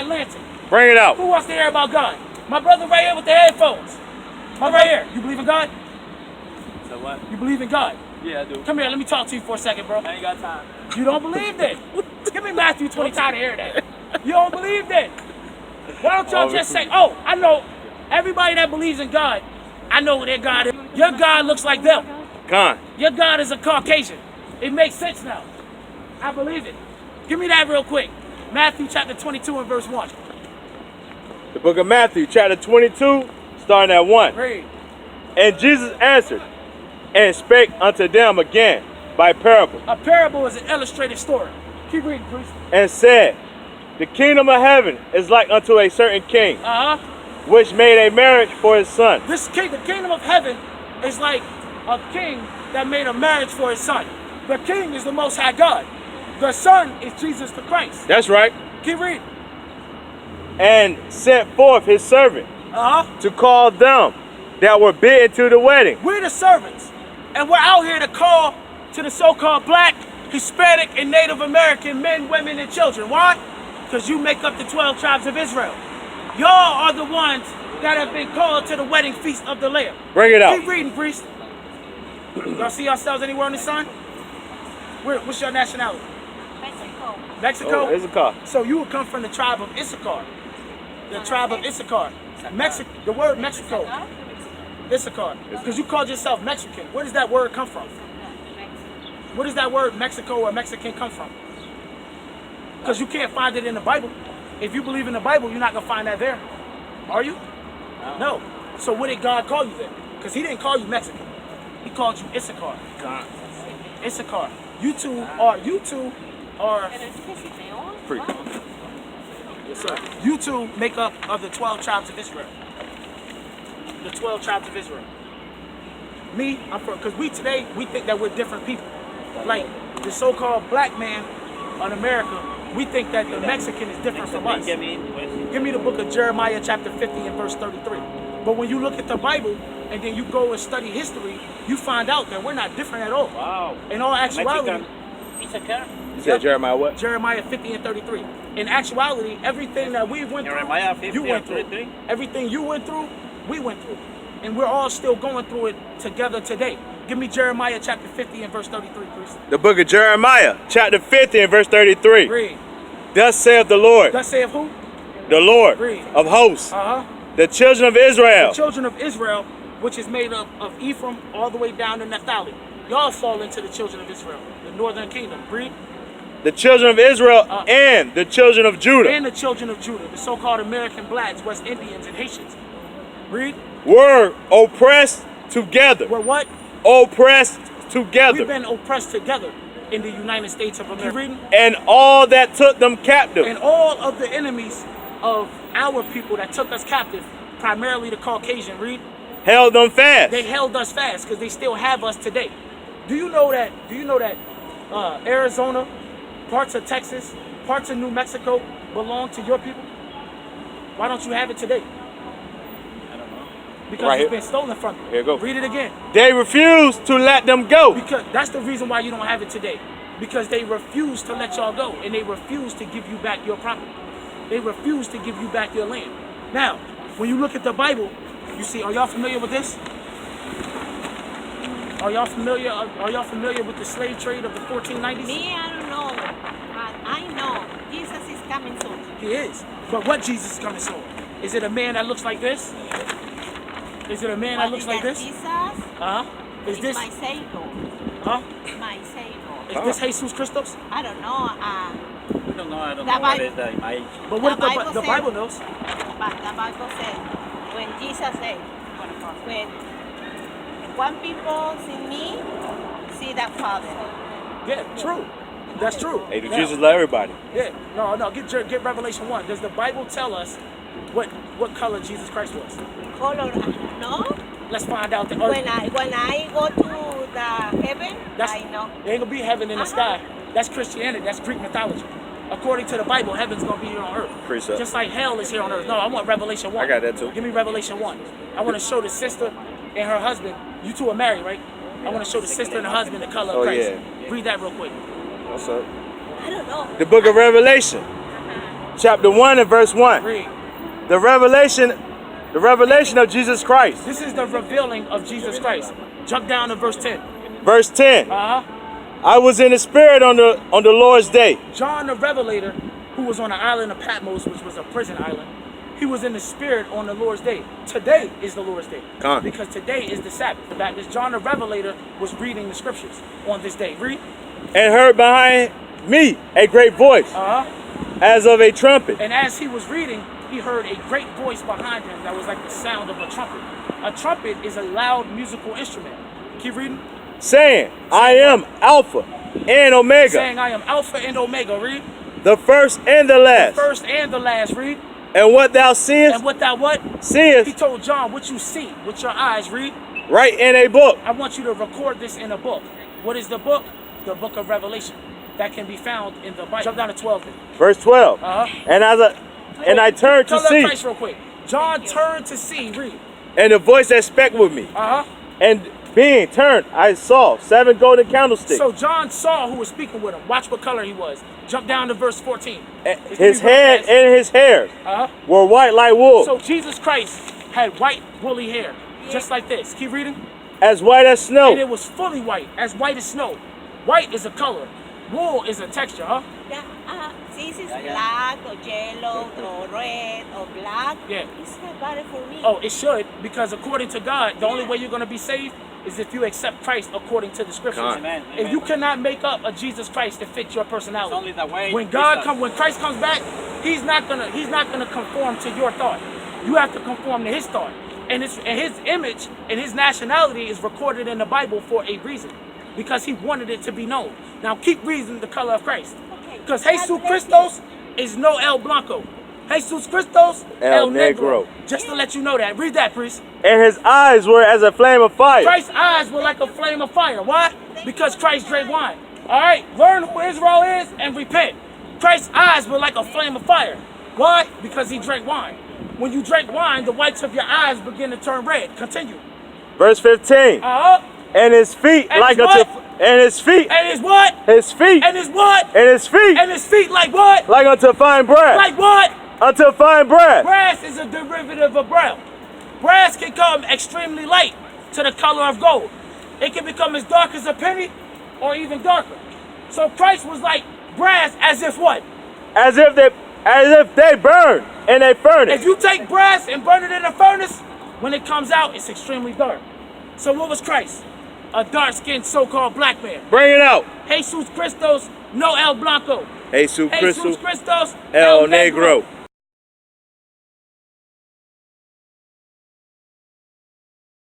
that lantern. Bring it out. Who wants to hear about God? My brother right here with the headphones. Right here. You believe in God? So what? You believe in God? Yeah, I do. Come here, let me talk to you for a second, bro. I ain't got time. You don't believe that? Give me Matthew 20, tired of hearing that. You don't believe that? Why don't y'all just say, oh, I know everybody that believes in God, I know who their God is. Your God looks like them. Con. Your God is a Caucasian. It makes sense now. I believe it. Give me that real quick. Matthew chapter 22 and verse 1. The book of Matthew, chapter 22, starting at 1. Read. And Jesus answered and spake unto them again by parable, A parable is an illustrated story. Keep reading, please. and said, the kingdom of heaven is like unto a certain king, which made a marriage for his son. The kingdom of heaven is like a king that made a marriage for his son. The king is the Most High God. The son is Jesus the Christ. That's right. Keep reading. And sent forth his servant to call them that were bidden to the wedding. We're the servants. And we're out here to call to the so-called black, Hispanic, and Native American men, women, and children. Why? Because you make up the 12 tribes of Israel. Y'all are the ones that have been called to the wedding feast of the Lamb. Bring it out. Keep reading, priest. Y'all see yourselves anywhere in the sun? What's your nationality? Mexico. Mexico? Oh, Issachar. So you would come from the tribe of Issachar. The tribe of Issachar. The word Mexico. Issachar. Because you called yourself Mexican. Where does that word come from? Where does that word Mexico or Mexican come from? Because you can't find it in the Bible. If you believe in the Bible, you're not going to find that there. Are you? No. So what did God call you then? Because he didn't call you Mexican. He called you Issachar. Issachar. You two are Free. Yes, sir. You two make up of the 12 tribes of Israel. The 12 tribes of Israel. Me, I'm from, because we think that we're different people. Like the so-called black man in America, we think that the Mexican is different from us. Give me the book of Jeremiah chapter 50 and verse 33. But when you look at the Bible and then you go and study history, you find out that we're not different at all. Wow. In all actuality, Issachar? You said Jeremiah what? Jeremiah 50 and 33. In actuality, everything that we went Jeremiah through, 50 you went through. 33? Everything you went through, we went through. And we're all still going through it together today. Give me Jeremiah chapter 50 and verse 33, please. The book of Jeremiah, chapter 50 and verse 33. Read. Thus saith the Lord. Thus saith who? The Lord Read. of hosts. Uh-huh. The children of Israel. The children of Israel, which is made up of Ephraim all the way down to Naphtali. Y'all fall into the children of Israel, the northern kingdom. Read. The children of Israel and the children of Judah. And the children of Judah, the so-called American blacks, West Indians, and Haitians. Read. Were oppressed together. We're what? Oppressed together. We've been oppressed together in the United States of America. Reading. And all that took them captive. And all of the enemies of our people that took us captive, primarily the Caucasian, read. Held them fast. They held us fast because they still have us today. Do you know that Arizona, parts of Texas, parts of New Mexico belong to your people? Why don't you have it today? I don't know. Because Right it's here. been stolen from you. Here you go. Read it again. They refused to let them go. Because that's the reason why you don't have it today. Because they refuse to let y'all go, and they refuse to give you back your property. They refuse to give you back your land. Now, when you look at the Bible, you see, are y'all familiar with this? Are y'all familiar with the slave trade of the 1490s? Me, I don't know. But I know Jesus is coming soon. He is. But what Jesus is coming soon? Is it a man that looks like this? Is it a man that looks like this? Jesus Is this? my Savior. Huh? My Savior. Is this Jesus Christos? I don't know. We don't know. I don't The know what Bible- is the image. But what The if Bible the says- Bible knows? But the Bible says, when Jesus said, when one people see me, see the Father. Yeah, true. That's true. Hey, do Now, Jesus love everybody? Yeah. No. Get Revelation 1. Does the Bible tell us what color Jesus Christ was? Color, no. Let's find out. When I go to the heaven, I know. There ain't gonna be heaven in the sky. That's Christianity. That's Greek mythology. According to the Bible, heaven's gonna be here on earth. Christos. Just like hell is here on earth. No, I want Revelation 1. I got that too. Give me Revelation 1. I want to show the sister and her husband. You two are married, right? I want to show the sister and the husband the color of Christ. Yeah. Read that real quick. What's up? I don't know. The book of Revelation, chapter 1 and verse 1. Read. The revelation of Jesus Christ. This is the revealing of Jesus Christ. Jump down to verse 10. Verse 10. I was in the spirit on the Lord's day. John the Revelator, who was on the island of Patmos, which was a prison island, he was in the spirit on the Lord's day. Today is the Lord's day. Because today is the Sabbath. The Baptist John the Revelator was reading the scriptures on this day. Read. And heard behind me a great voice, as of a trumpet. And as he was reading, he heard a great voice behind him that was like the sound of a trumpet. A trumpet is a loud musical instrument. Keep reading. Saying, I am Alpha and Omega. Saying, I am Alpha and Omega. Read. The first and the last. The first and the last. Read. And what thou seest. And what thou what? Seest. He told John, what you see with your eyes. Read. Write in a book. I want you to record this in a book. What is the book? The book of Revelation. That can be found in the Bible. Jump down to 12. Then. Verse 12. And I turned to see. Christ real quick. John turned to see. Read. And the voice that spake with me. And being turned, I saw 7 golden candlesticks. So John saw who was speaking with him. Watch what color he was. Jump down to verse 14. His head and his hair were white like wool. So Jesus Christ had white woolly hair, just like this. Keep reading. As white as snow. And it was fully white, as white as snow. White is a color. Wool is a texture, This is black or yellow or red or black. Yeah. It's not bad for me. Oh, it should, because according to God, the only way you're going to be saved is if you accept Christ according to the scriptures. Amen. If you cannot make up a Jesus Christ to fit your personality, It's only the way when Christ comes back, he's not gonna conform to your thought. You have to conform to his thought, and his image and his nationality is recorded in the Bible for a reason, because he wanted it to be known. Now keep reading the color of Christ, because Jesus Christos is no El Blanco. Jesus Christos, El Negro. Just to let you know that. Read that, priest. And his eyes were as a flame of fire. Christ's eyes were like a flame of fire. Why? Because Christ drank wine. All right? Learn who Israel is and repent. Christ's eyes were like a flame of fire. Why? Because he drank wine. When you drink wine, the whites of your eyes begin to turn red. Continue. Verse 15. And his feet and like his unto... what? And his feet. And his what? His feet. And his what? And his feet. And his feet like what? Like unto fine brass. Like what? Unto fine brass. Brass is a derivative of brown. Brass can come extremely light to the color of gold. It can become as dark as a penny or even darker. So Christ was like brass as if what? As if they burn in a furnace. If you take brass and burn it in a furnace, when it comes out, it's extremely dark. So what was Christ? A dark-skinned so-called black man. Bring it out. Jesus Christos, no El Blanco. Jesus Christos, El Negro.